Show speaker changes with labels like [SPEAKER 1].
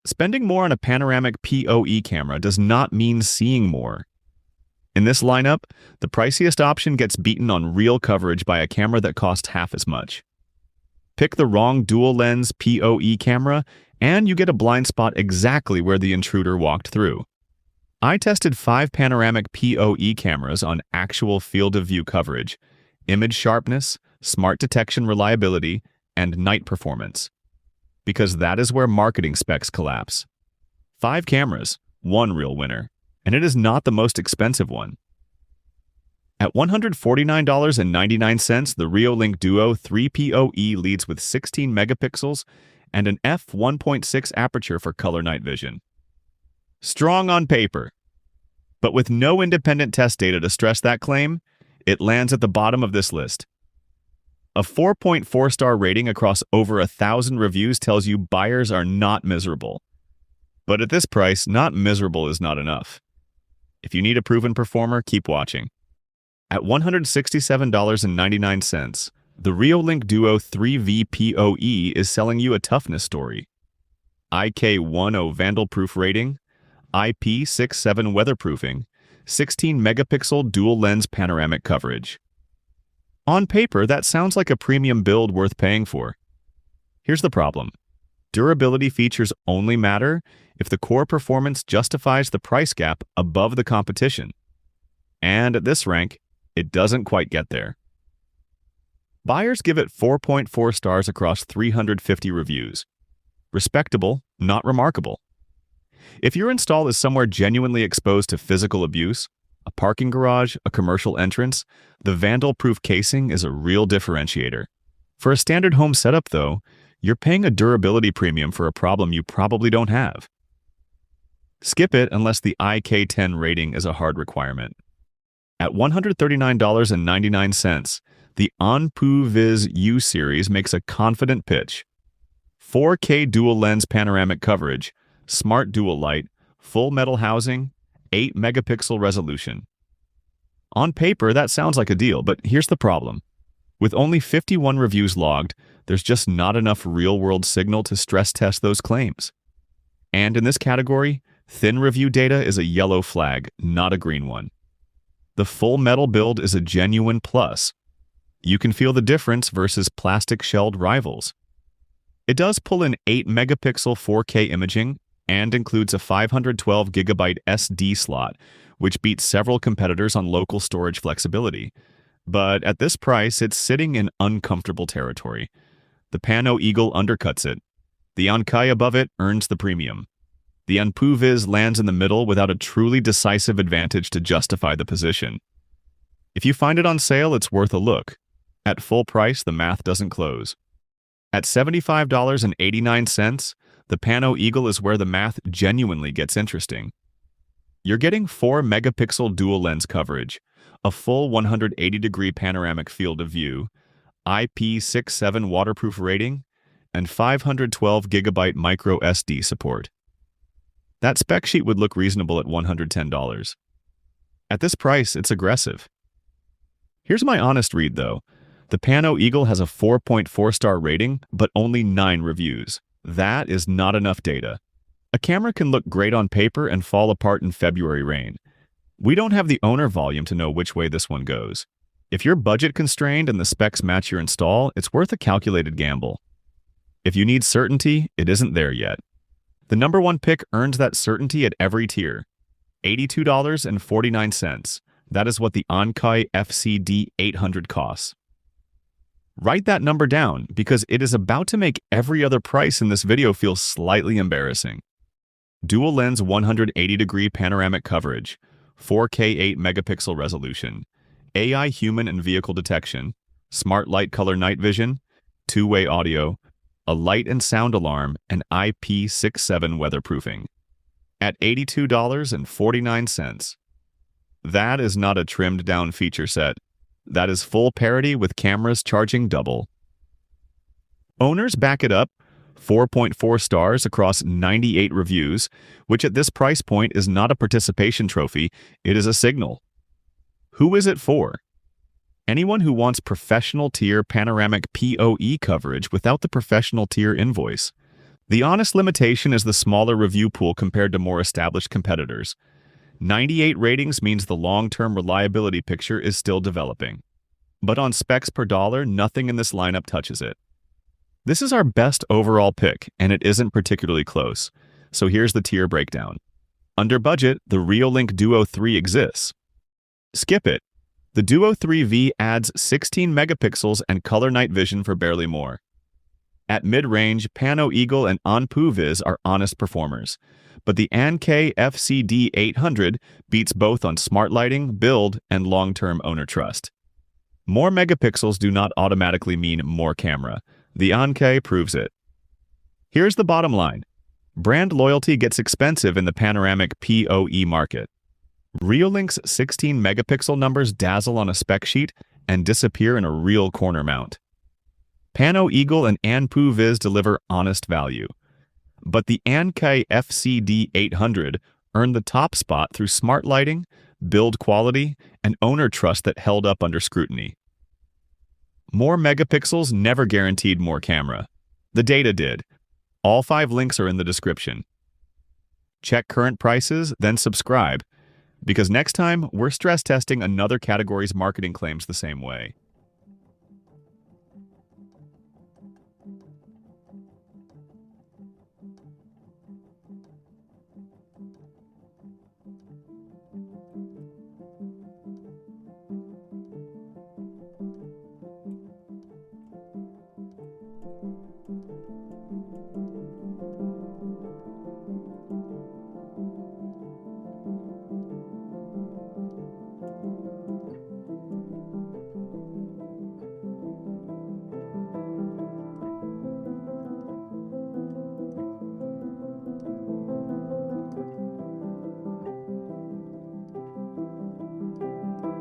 [SPEAKER 1] Spending more on a panoramic PoE camera does not mean seeing more. In this lineup, the priciest option gets beaten on real coverage by a camera that costs half as much. Pick the wrong dual-lens PoE camera, and you get a blind spot exactly where the intruder walked through. I tested 5 panoramic PoE cameras on actual field of view coverage, image sharpness, smart detection reliability, and night performance. Because that is where marketing specs collapse. 5 cameras, 1 real winner, and it is not the most expensive one. At $149.99, the Reolink Duo 3 PoE leads with 16 megapixels and an f1.6 aperture for color night vision. Strong on paper, but with no independent test data to stress that claim, it lands at the bottom of this list. A 4.4-star rating across over 1,000 reviews tells you buyers are not miserable. But at this price, not miserable is not enough. If you need a proven performer, keep watching. At $167.99, the Reolink Duo 3V PoE is selling you a toughness story. IK10 Vandal-proof rating, IP67 weatherproofing, 16 megapixel dual-lens panoramic coverage. On paper, that sounds like a premium build worth paying for. Here's the problem. Durability features only matter if the core performance justifies the price gap above the competition. And at this rank, it doesn't quite get there. Buyers give it 4.4 stars across 350 reviews. Respectable, not remarkable. If your install is somewhere genuinely exposed to physical abuse, a parking garage, a commercial entrance, the Vandal-proof casing is a real differentiator. For a standard home setup, though, you're paying a durability premium for a problem you probably don't have. Skip it unless the IK10 rating is a hard requirement. At $139.99, the OnPooViz U series makes a confident pitch. 4K dual-lens panoramic coverage, smart dual light, full metal housing, 8 megapixel resolution. On paper, that sounds like a deal, but here's the problem. With only 51 reviews logged, there's just not enough real-world signal to stress test those claims. And in this category, thin review data is a yellow flag, not a green one. The full metal build is a genuine plus. You can feel the difference versus plastic-shelled rivals. It does pull in 8 megapixel 4K imaging and includes a 512 gigabyte SD slot, which beats several competitors on local storage flexibility. But at this price, it's sitting in uncomfortable territory. The Pano Eagle undercuts it. The OnKai above it earns the premium. The OnPooViz lands in the middle without a truly decisive advantage to justify the position. If you find it on sale, it's worth a look. At full price, the math doesn't close. At $75.89, the Pano Eagle is where the math genuinely gets interesting. You're getting 4 megapixel dual lens coverage, a full 180-degree panoramic field of view, IP67 waterproof rating, and 512 gigabyte micro SD support. That spec sheet would look reasonable at $110. At this price, it's aggressive. Here's my honest read, though. The Pano Eagle has a 4.4-star rating, but only 9 reviews. That is not enough data. A camera can look great on paper and fall apart in February rain. We don't have the owner volume to know which way this one goes. If you're budget constrained and the specs match your install, it's worth a calculated gamble. If you need certainty, it isn't there yet. The number one pick earns that certainty at every tier. $82.49. That is what the OnKai FCD 800 costs. Write that number down because it is about to make every other price in this video feel slightly embarrassing. Dual lens 180-degree panoramic coverage, 4K 8 megapixel resolution, AI human and vehicle detection, smart light color night vision, two-way audio, a light and sound alarm, and IP67 weatherproofing. At $82.49. That is not a trimmed-down feature set. That is full parity with cameras charging double. Owners back it up, 4.4 stars across 98 reviews, which at this price point is not a participation trophy, it is a signal. Who is it for? Anyone who wants professional tier panoramic PoE coverage without the professional tier invoice. The honest limitation is the smaller review pool compared to more established competitors. 98 ratings means the long-term reliability picture is still developing. But on specs per dollar, nothing in this lineup touches it. This is our best overall pick, and it isn't particularly close. So here's the tier breakdown. Under budget, the Reolink Duo 3 exists. Skip it. The Duo 3V adds 16 megapixels and color night vision for barely more. At mid-range, Pano Eagle and OnPooViz are honest performers, but the OnKai FCD 800 beats both on smart lighting, build, and long-term owner trust. More megapixels do not automatically mean more camera. The OnKai proves it. Here's the bottom line. Brand loyalty gets expensive in the Panoramic PoE market. Reolink's 16 megapixel numbers dazzle on a spec sheet and disappear in a real corner mount. Pano Eagle and OnPooViz deliver honest value. But the OnKai FCD 800 earned the top spot through smart lighting, build quality, and owner trust that held up under scrutiny. More megapixels never guaranteed more camera. The data did. All 5 links are in the description. Check current prices, then subscribe, because next time we're stress testing another category's marketing claims the same way.